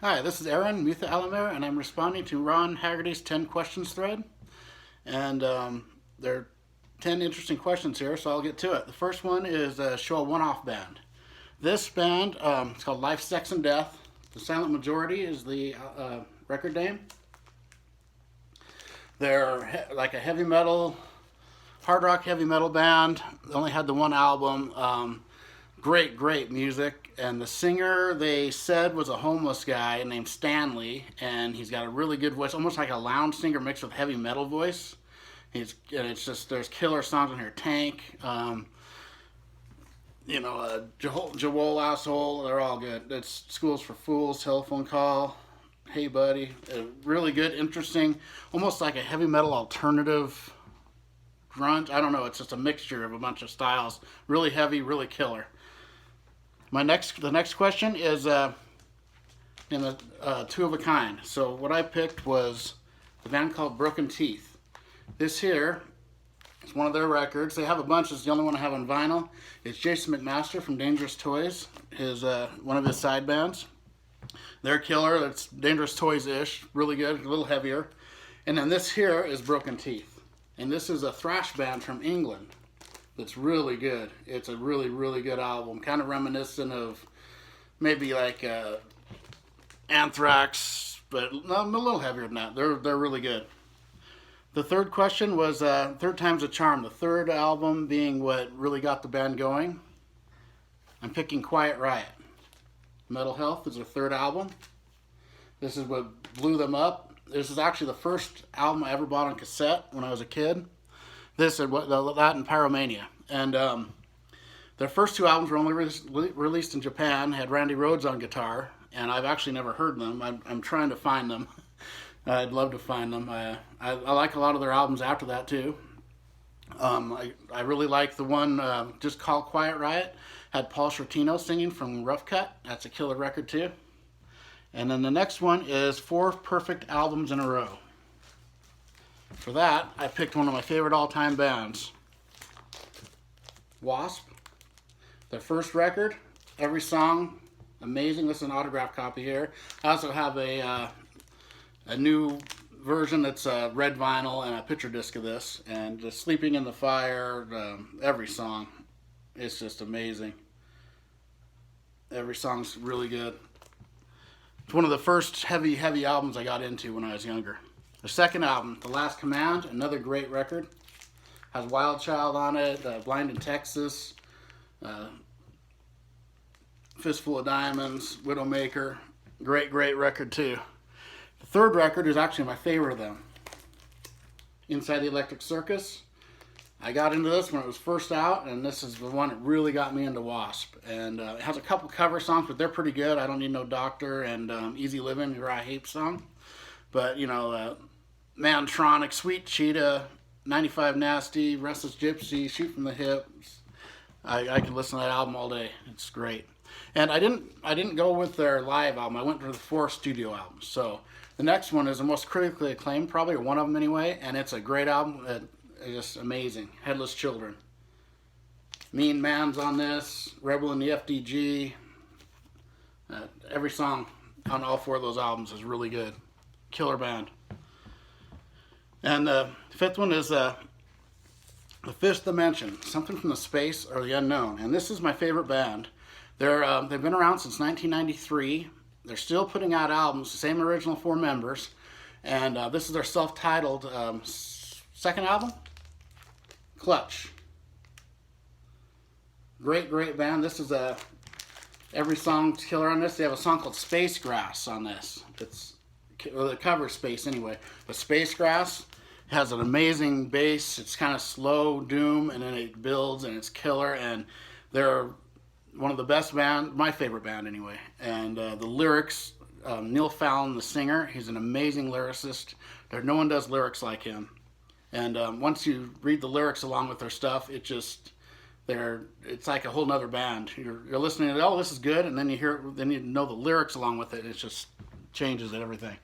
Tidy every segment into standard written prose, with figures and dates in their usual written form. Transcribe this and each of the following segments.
Hi, this is Aaron Mutha Alamir, and I'm responding to Ron Haggerty's 10 questions thread. And there are 10 interesting questions here, so I'll get to it. The first one is show a one-off band. This band, it's called Life, Sex, and Death. The Silent Majority is the record name. They're like a heavy metal, hard rock heavy metal band. They only had the one album. Great music. And the singer, they said, was a homeless guy named Stanley, and he's got a really good voice, almost like a lounge singer mixed with heavy metal voice. And it's just, there's killer songs on here. Tank, Joel Asshole, they're all good. It's Schools for Fools, Telephone Call, Hey Buddy. Really good, interesting, almost like a heavy metal alternative grunge. I don't know, it's just a mixture of a bunch of styles. Really heavy, really killer. The next question is two of a kind. So what I picked was the band called Broken Teeth. This here is one of their records. They have a bunch. It's the only one I have on vinyl. It's Jason McMaster from Dangerous Toys, one of his side bands. They're killer. It's Dangerous Toys-ish. Really good. A little heavier. And then this here is Broken Teeth. And this is a thrash band from England. It's really good. It's a really good album. Kind of reminiscent of maybe like Anthrax, but a little heavier than that. They're really good. The third question was Third Time's a Charm. The third album being what really got the band going. I'm picking Quiet Riot. Metal Health is their third album. This is what blew them up. This is actually the first album I ever bought on cassette when I was a kid. This and that and Pyromania. And their first two albums were only released in Japan, had Randy Rhoads on guitar, and I've actually never heard them. I'm trying to find them. I'd love to find them. I like a lot of their albums after that too. I really like the one just called Quiet Riot. Had Paul Shortino singing from Rough Cut. That's a killer record too. And then the next one is 4 perfect albums in a row. For that, I picked one of my favorite all-time bands, Wasp. Their first record, every song, amazing. This is an autographed copy here. I also have a new version that's red vinyl and a picture disc of this. And just Sleeping in the Fire, every song, it's just amazing. Every song's really good. It's one of the first heavy albums I got into when I was younger. The second album, The Last Command, another great record. Has Wild Child on it, Blind in Texas, Fistful of Diamonds, Widowmaker. Great record too. The third record is actually my favorite of them. Inside the Electric Circus. I got into this when it was first out, and this is the one that really got me into Wasp. And it has a couple cover songs, but they're pretty good. I Don't Need No Doctor and Easy Living, your I Hate song. But, Mantronic, Sweet Cheetah, 95 Nasty, Restless Gypsy, Shoot from the Hip. I could listen to that album all day. It's great. And I didn't go with their live album. I went to the 4 studio albums. So the next one is the most critically acclaimed, probably, or one of them anyway. And it's a great album. It's just amazing. Headless Children. Mean Man's on this. Rebel in the FDG. Every song on all 4 of those albums is really good. Killer band. And the fifth one is The Fifth Dimension, Something from the Space or the Unknown. And this is my favorite band. They've been around since 1993. They're still putting out albums, the same original 4 members. And this is their self-titled second album, Clutch. Great band. This is every song's killer on this. They have a song called Space Grass on this. The cover Space anyway. But Space Grass has an amazing bass. It's kind of slow doom, and then it builds, and it's killer. And they're one of the best band, my favorite band anyway. And the lyrics, Neil Fallon, the singer, he's an amazing lyricist. No one does lyrics like him. And once you read the lyrics along with their stuff, it's like a whole nother band. You're listening to, oh, this is good, and then you know the lyrics along with it. It just changes everything.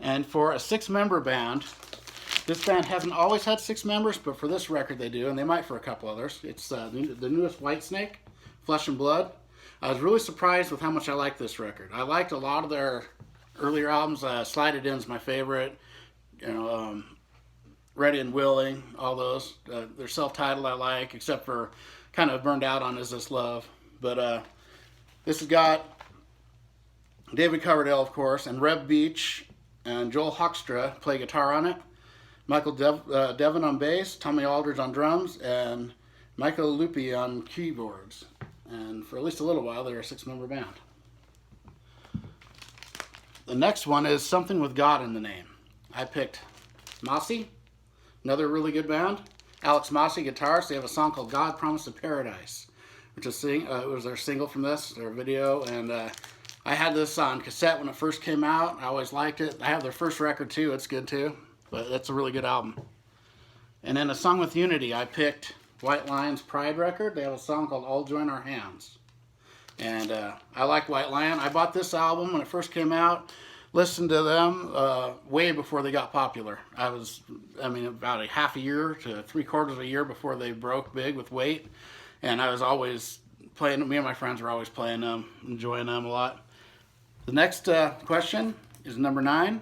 And for a 6-member band, this band hasn't always had 6 members, but for this record they do, and they might for a couple others. It's the newest Whitesnake, Flesh and Blood. I was really surprised with how much I liked this record. I liked a lot of their earlier albums. Slide It In's my favorite. You know, Ready and Willing, all those. They're self-titled I like, except for kind of burned out on Is This Love. But this has got David Coverdale, of course, and Reb Beach and Joel Hoekstra play guitar on it. Michael Devon on bass, Tommy Aldridge on drums, and Michael Lupi on keyboards. And for at least a little while, they're a 6-member band. The next one is Something with God in the Name. I picked Mossy, another really good band. Alex Mossy, guitars. They have a song called God Promised a Paradise, which is it was their single from their video. And I had this on cassette when it first came out. I always liked it. I have their first record too. It's good too. But that's a really good album. And then a song with Unity, I picked White Lion's Pride record. They have a song called All Join Our Hands. And I like White Lion. I bought this album when it first came out. Listened to them way before they got popular. About a half a year to 3/4 of a year before they broke big with Weight. And I was always playing, me and my friends were always playing them, enjoying them a lot. The next question is number 9.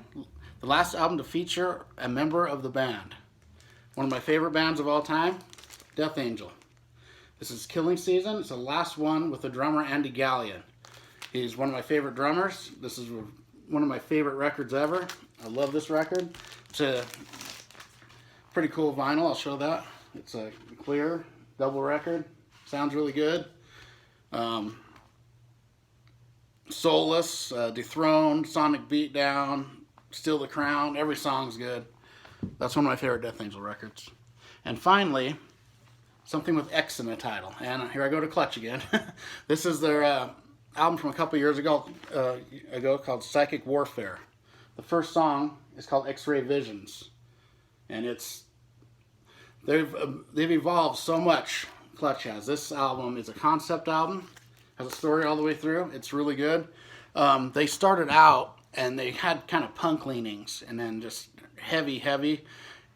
The last album to feature a member of the band. One of my favorite bands of all time, Death Angel. This is Killing Season. It's the last one with the drummer Andy Gallion. He's one of my favorite drummers. This is one of my favorite records ever. I love this record. It's a pretty cool vinyl. I'll show that. It's a clear double record. Sounds really good. Soulless, Dethroned, Sonic Beatdown, Steal the Crown. Every song's good. That's one of my favorite Death Angel records. And finally, something with X in the title. And here I go to Clutch again. This is their album from a couple years ago called Psychic Warfare. The first song is called X-Ray Visions. And they've evolved so much. Clutch has. This album is a concept album. Has a story all the way through. It's really good. They started out and they had kind of punk leanings and then just heavy.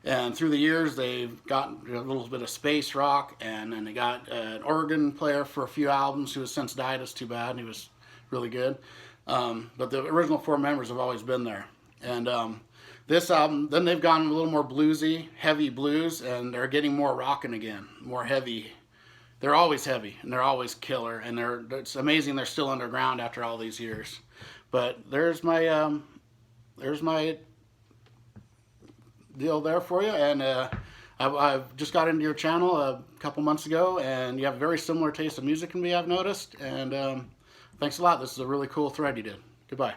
And through the years, they've gotten a little bit of space rock, and then they got an organ player for a few albums who has since died. It's too bad. He was really good. But the original 4 members have always been there. And this album, then they've gone a little more bluesy, heavy blues, and they're getting more rockin' again, more heavy. They're always heavy, and they're always killer, and it's amazing they're still underground after all these years. But there's my deal there for you, and I've just got into your channel a couple months ago, and you have a very similar taste of music to me, I've noticed, and thanks a lot. This is a really cool thread you did. Goodbye.